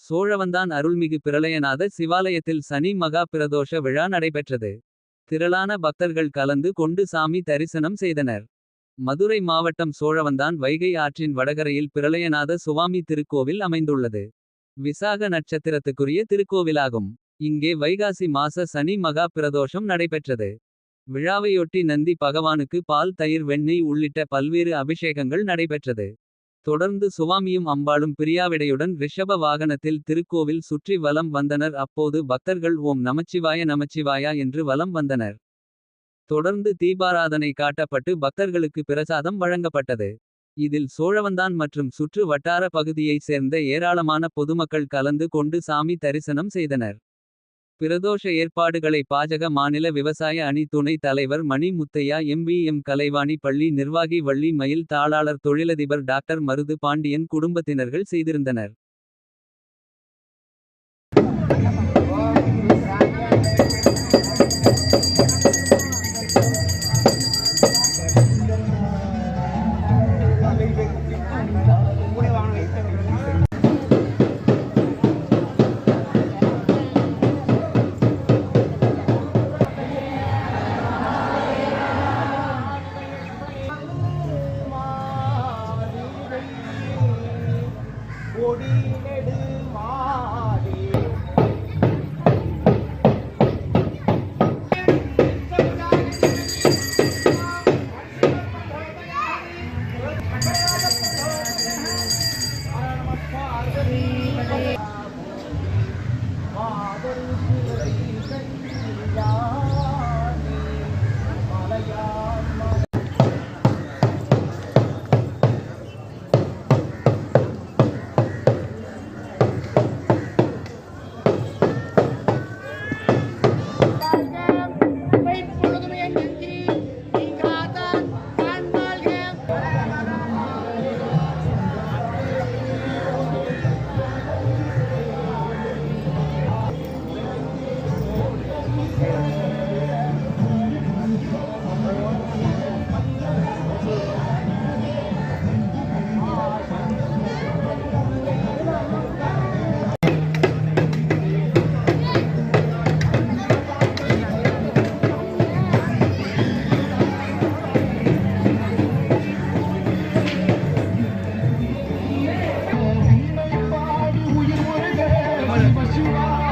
சோழவந்தான் அருள்மிகு பிரளயநாத சிவாலயத்தில் சனி மகா பிரதோஷ விழா நடைபெற்றது. திரளான பக்தர்கள் கலந்து கொண்டு சாமி தரிசனம் செய்தனர். மதுரை மாவட்டம் சோழவந்தான் வைகை ஆற்றின் வடகரையில் பிரளயநாத சுவாமி திருக்கோவில் அமைந்துள்ளது. விசாக நட்சத்திரத்துக்குரிய திருக்கோவிலாகும். இங்கே வைகாசி மாச சனி மகா பிரதோஷம் நடைபெற்றது. விழாவையொட்டி நந்தி பகவானுக்கு பால் தயிர் வெண்ணெய் உள்ளிட்ட பல்வேறு அபிஷேகங்கள் நடைபெற்றது. தொடர்ந்து சுவாமியும் அம்பாளும் பிரியாவிடையுடன் ரிஷப வாகனத்தில் திருக்கோவில் சுற்றி வலம் வந்தனர். அப்போது பக்தர்கள் ஓம் நமச்சிவாய நமச்சிவாயா என்று வலம் வந்தனர். தொடர்ந்து தீபாராதனை காட்டப்பட்டு பக்தர்களுக்கு பிரசாதம் வழங்கப்பட்டது. இதில் சோழவந்தான் மற்றும் சுற்று வட்டார பகுதியைச் சேர்ந்த ஏராளமான பொதுமக்கள் கலந்து கொண்டு சாமி தரிசனம் செய்தனர். பிரதோஷ ஏற்பாடுகளை பாஜக மாநில விவசாய அணி துணை தலைவர் மணி முத்தையா, எம் கலைவாணி பள்ளி நிர்வாகி வள்ளி மயில், தாளாளர் தொழிலதிபர் டாக்டர் மருது பாண்டியன் குடும்பத்தினர்கள் செய்திருந்தனர். Shiva.